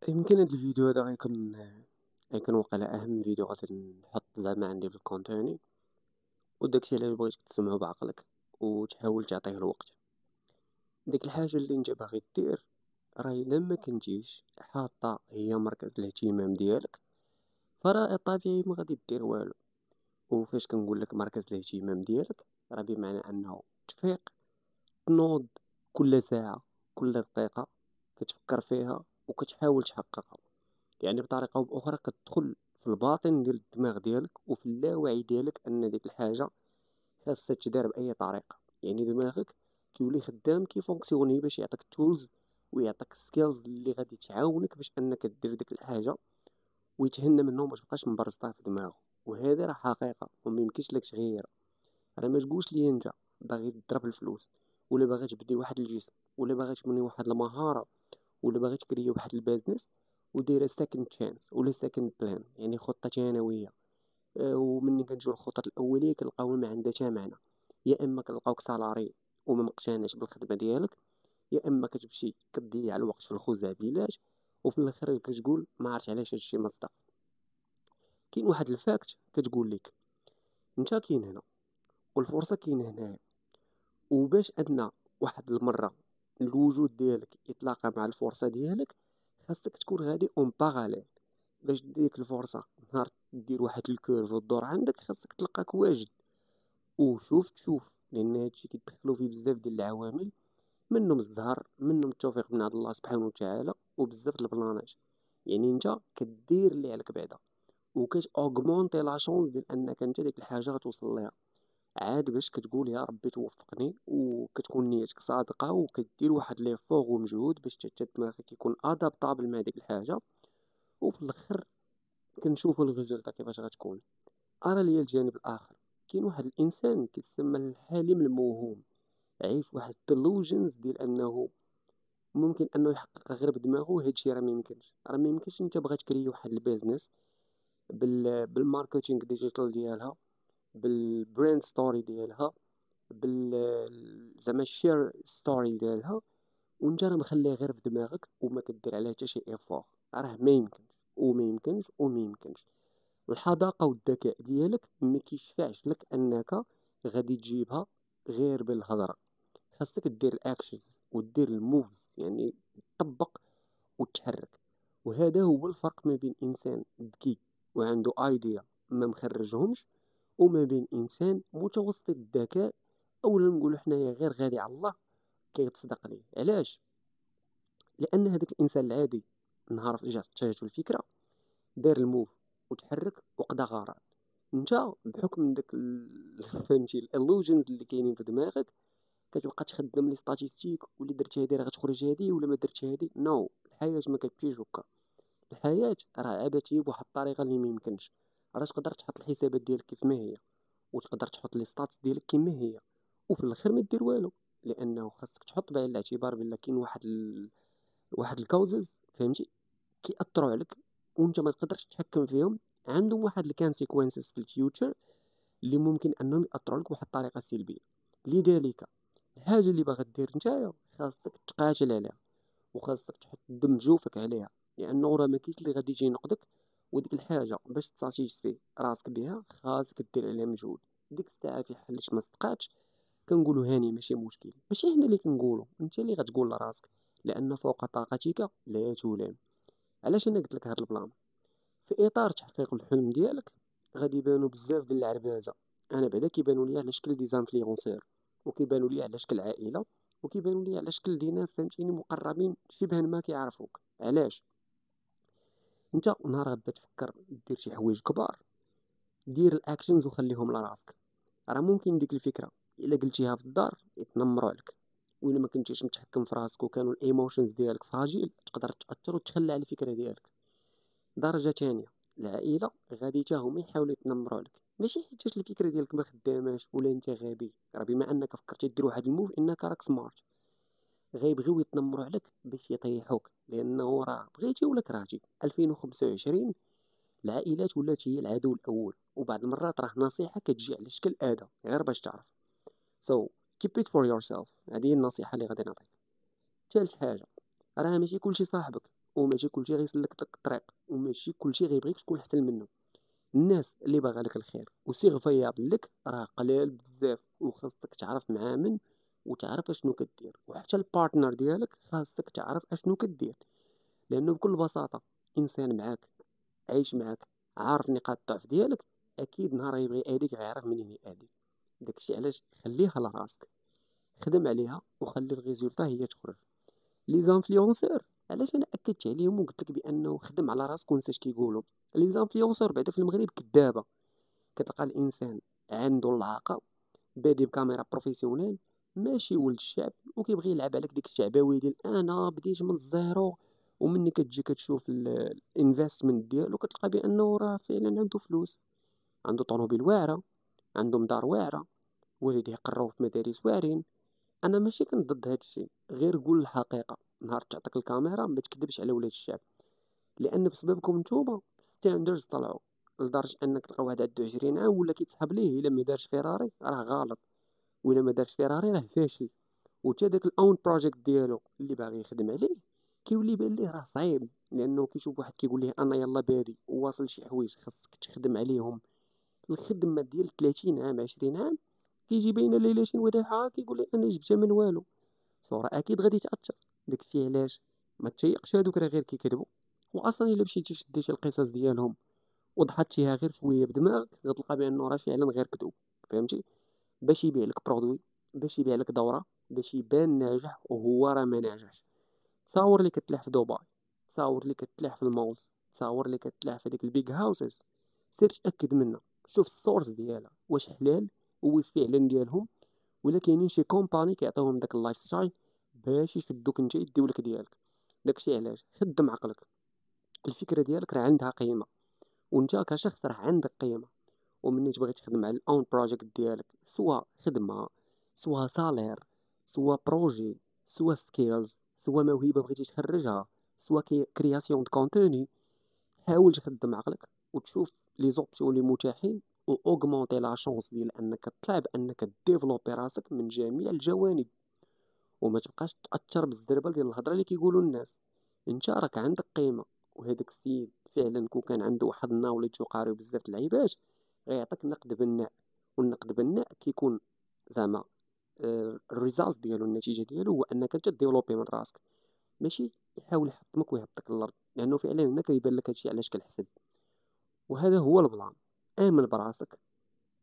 يمكن هاد الفيديو هذا غيكون واقع على اهم فيديو غادي نحط زعما عندي في الكونت تاعي. وداكشي اللي بغيتك تسمعو بعقلك وتحاول تعطيه الوقت. ديك الحاجه اللي انت باغي دير راه الا ما كنتيش حاطه هي مركز الاهتمام ديالك، فراه طبيعي ما غادي دير والو. وفاش كنقول لك مركز الاهتمام ديالك راه بمعنى انه تفيق تنوض كل ساعه، كل دقيقه كتفكر فيها وكتحاول تحققها. يعني بطريقة أو بأخرى كتدخل في الباطن ديال الدماغ ديالك وفي اللاوعي ديالك أن ديك الحاجة خاصها تدار بأي طريقة. يعني دماغك كيولي خدام كيفونكسيوني باش يعطيك التولز ويعطيك السكيلز اللي غادي تعاونك باش أنك دير ديك الحاجة ويتهنى منه وما تبقاش مبرزطة في دماغه. وهذا راه حقيقة وميمكنش لك تغيرها. راه ما تقولش لي انت باغي تضرب الفلوس، ولا باغي تبني واحد الجسم، ولا باغي تبني واحد المهارة، ولا باغي تكري واحد البيزنس ودايره سكند تشانس ولا سكند بلان، يعني خطه ثانويه. ومني كنجيو الخطط الاوليه كنلقاو ما عندها حتى معنى. يا اما كنلقاوك سالاري وما مقتنعش بالخدمه ديالك، يا اما كتمشي كتضيع الوقت في الخزعبلات وفي الاخر كتقول ما عرفت علاش هادشي ما صدق. كاين واحد الفاكت كتقول لك انت كاين هنا والفرصه كاين هنايا، وباش أدنى واحد المرة الوجود ديالك يتلاقى مع الفرصة ديالك خاصك تكون غادي اون باراليل. باش ديك الفرصة نهار دير واحد الكيرف ودور عندك خاصك تلقاك واجد وشوف تشوف، لأن هادشي كيدخلو فيه بزاف ديال العوامل، منهم الزهر، منهم التوفيق من عند الله سبحانه وتعالى، وبزاف د البلانات. يعني انت كدير اللي عليك بعدا وكت اوغمونتي لا شونس ديال انك انت ديك الحاجه غتوصل ليها. عاد باش كتقول يا ربي توفقني وكتكون نيتك صادقة وكدير واحد ليفور ومجهود باش حتى دماغك يكون ادابطابل مع ديك الحاجة، وفي الاخر كنشوفوا الريزلت كيفاش غتكون. ارى ليا الجانب الاخر. كاين واحد الانسان كيتسمى الحالم الموهوم، عايش واحد delusions ديال انه ممكن انه يحقق غير بدماغه، وهادشي راه ما يمكنش انت بغيت تكري واحد البيزنس بالماركتينغ ديجيتال ديالها، بالبراند ستوري ديالها، زعما الشير ستوري ديالها، وانت راه مخليه غير في دماغك وما كدير عليه حتى شي ايفور. راه ما يمكنش وما يمكنش وما يمكنش. الحذاقه والذكاء ديالك ما كيشفعش لك انك غادي تجيبها غير بالهضره. خاصك دير الاكشنز ودير الموفز، يعني تطبق وتحرك. وهذا هو الفرق ما بين انسان ذكي وعنده ايديا ما مخرجهمش، وما بين انسان متوسط الذكاء اولا نقولوا حنايا غير غادي على الله كيتصدق ليه. علاش؟ لان هذاك الانسان العادي نهار جاتو الفكره دار الموف وتحرك وقضى غرض. انت بحكم داك فهمتي الالوجنز اللي كاينين في دماغك كتبقى تخدم لي ستاتيستيك، واللي درت هادي راه غتخرج هادي ولا ما درتش هادي. نو الحياه ما كتمشيش هكا. الحياه راه عبثيه بواحد الطريقه اللي ما يمكنش. راه تقدر تحط الحسابات ديالك كيف ما هي وتقدر تحط لي ستاتس ديالك كيما هي وفي الاخر ما دير والو، لانه خاصك تحط بعين الاعتبار بلا كاين واحد الكوزز فهمتي كيأثروا عليك وانت ما تقدرش تتحكم فيهم. عندهم واحد الكونسيكونسز في الفيوتشر اللي ممكن انهم يأثروا لك بواحد الطريقه سلبيه. لذلك الحاجه اللي باغا دير نتايا خاصك تقاتل عليها وخاصك تحط دم جوفك عليها، لانه راه ما كاينش اللي غادي يجي ينقدك. وديك الحاجه باش تساتيسفي راسك بها خاصك دير عليها مجهود. ديك الساعه في حلش ما صدقاتش كنقولوا هاني ماشي مشكل، ماشي حنا اللي كنقولوا، انت اللي غتقول لراسك، لان فوق طاقتك لا تلام. علاش انا قلت لك هذا البلان؟ في اطار تحقيق الحلم ديالك غادي يبانوا بزاف ديال العربازه. انا بعدا كيبانوا لي على شكل دي زانفلونسور، وكيبانوا لي على شكل عائله، وكيبانوا لي على شكل دي ناس فهمتيني مقربين شبه ما كيعرفوك. علاش؟ انت نهار غدا تفكر دير شي حوايج كبار دير الاكشنز وخليهم لراسك. راه ممكن ديك الفكره الا قلتيها في الدار يتنمروا عليك، وإلا ما كنتيش متحكم في راسك وكانوا الايموشنز ديالك فراجيل تقدر تاثر وتخلى على الفكره ديالك. درجه تانية العائله غادي حتى هما يحاولوا يتنمروا عليك، ماشي حيت الفكره ديالك ما خداماش ولا انت غبي، راه بما انك فكرتي دير واحد الموف انك راك سمارت. غيبغيو يتنمروا عليك باش يطيحوك، لانه راه بغيتي ولا كرهتي 2025 العائلات ولات هي العدو الاول. وبعض المرات راه نصيحه كتجي على شكل اذى غير باش تعرف. so keep it for yourself. هذه هي النصيحه اللي غادي نعطيك. ثالث حاجه، راه ماشي كلشي صاحبك وماشي كلشي غيسلك لك الطريق، وماشي كلشي غيبغيك تكون احسن منه. الناس اللي باغا لك الخير وسيغ فيابل لك راه قلال بزاف، وخاصك تعرف مع من وتعرف اشنو كدير. وحتى البارتنر ديالك خاصك تعرف اشنو كدير، لانه بكل بساطه انسان معاك عايش معاك عارف نقاط الضعف ديالك، اكيد نهار يبغي يأذيك غيعرف منين يأذيك. داكشي علاش خليها لراسك، خدم عليها وخلي الريزولطا هي تخرج. لي زانفلونسور علاش انا اكدت عليهم وقلت لك بانه خدم على راسك ونسى اش كيقولوا. لي زانفلونسور بعدا في المغرب كدابه، كتلقى الانسان عنده اللعاقه بادي بكاميرا بروفيسيونيل ماشي ولد الشعب، وكيبغي يلعب عليك ديك الشعبويه ديال انا بديت من الزيرو. ومني كتجي كتشوف الانفستمنت ديالو كتلقى بانه راه فعلا عنده فلوس، عنده طوموبيل واعره، عنده دار واعره، والديه قراو في مدارس واعرين. انا ماشي ضد هذا الشيء، غير قول الحقيقه. نهار تعطيك الكاميرا ما تكذبش على ولاد الشعب، لان بسببكم نتوما ستاندرز طلعوا لدرجه انك تلقى واحد عنده 20 عام ولا كيتسحب ليه الا ما دارش فيراري راه غلط، وإلا ما دارش فيراري راه فاشل. وتا داك الاون بروجيكت ديالو اللي باغي يخدم عليه كيولي بان ليه راه صعيب، لانه كيشوف واحد كيقول ليه انا يلا بادي وواصل شي حوايج خاصك تخدم عليهم. الخدمه ديال 30 عام 20 عام كيجي بين ليلتين ودحاها كيقول لي انا جبتها من والو. صورة اكيد غادي تاثر. داكشي علاش ما تشيقش هادوك راه غير كيكذبوا. واصلا الا مشيتي شديتي القصص ديالهم وضحطتيها غير شويه بدماغك غتلقى بانه راه فعلا غير كذوب. فهمتي؟ باش يبيع لك برودوي، باش يبيع لك دوره، باش يبان ناجح وهو راه ما ناجحش. تصاور اللي كتلاح في دبي، تصاور اللي كتلاح في المولز، تصاور اللي كتلاح في ديك البيج هاوسز، سير تاكد منها، شوف السورس ديالها واش حلال وواش فعلا ديالهم، ولا كاينين شي كومباني كيعطيوهم داك اللايف ستايل باش يشدوك انت يديولك ديالك. داكشي علاش خدم عقلك. الفكره ديالك راه عندها قيمه، وانت كشخص راه عندك قيمه. ومني تبغي تخدم على الاون بروجيكت ديالك، سواء خدمه، سواء سالير، سواء بروجي، سواء سكيلز، سواء موهبه بغيتي تخرجها، سواء كرياسيون دو كونتوني، حاول تخدم عقلك وتشوف لي زوبسيون اللي متاحين، و اوغمونتي لا شونس ديال انك تطلع بانك ديفلوبي راسك من جميع الجوانب. وما تبقاش تاثر بالزربه ديال الهضره اللي كيقولوا الناس. انت راك عندك قيمه، وهذاك السيد فعلا كون كان عنده واحد الناوليدج وقاري بزاف د العيبات غيعطيك نقد بناء. والنقد بناء كيكون زعما الريزالت ديالو، النتيجه ديالو هو انك انت ديفلوبي من راسك، ماشي يحاول يحطمك ويهبطك للارض، لانه فعلا هنا كيبان لك هادشي علاش كنحسد. وهذا هو البلان. امن براسك،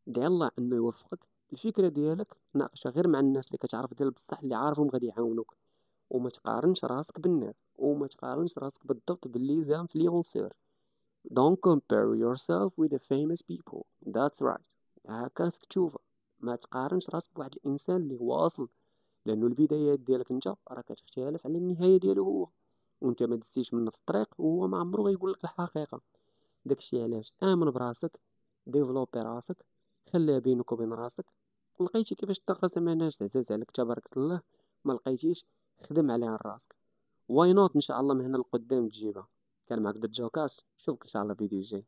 دعي الله انه يوفقك. الفكره ديالك ناقشها غير مع الناس اللي كتعرف ديال بصح، اللي عارفهم غادي يعاونوك. وما تقارنش راسك بالناس، وما تقارنش راسك بالضبط باللي زانفلونسور. Don't compare yourself with the famous people. That's right. هكا تشوفها. ما تقارنش راسك بواحد الانسان اللي واصل، لانه البدايات ديالك انت راه كتختلف على النهايه ديالو هو، وانت ما دزتيش من نفس الطريق وهو ما عمرو غيقول لك الحقيقه. داكشي علاش امن براسك، ديفلوبي راسك، خليها بينك وبين راسك. لقيتي كيفاش تناقص مع ناس عزاز عليك تبارك الله، ما لقيتيش خدم عليها راسك. واي نوت ان شاء الله من هنا لقدام تجيبها. كان معك دجاكاس، نشوفك ان شاء الله فيديو جاي.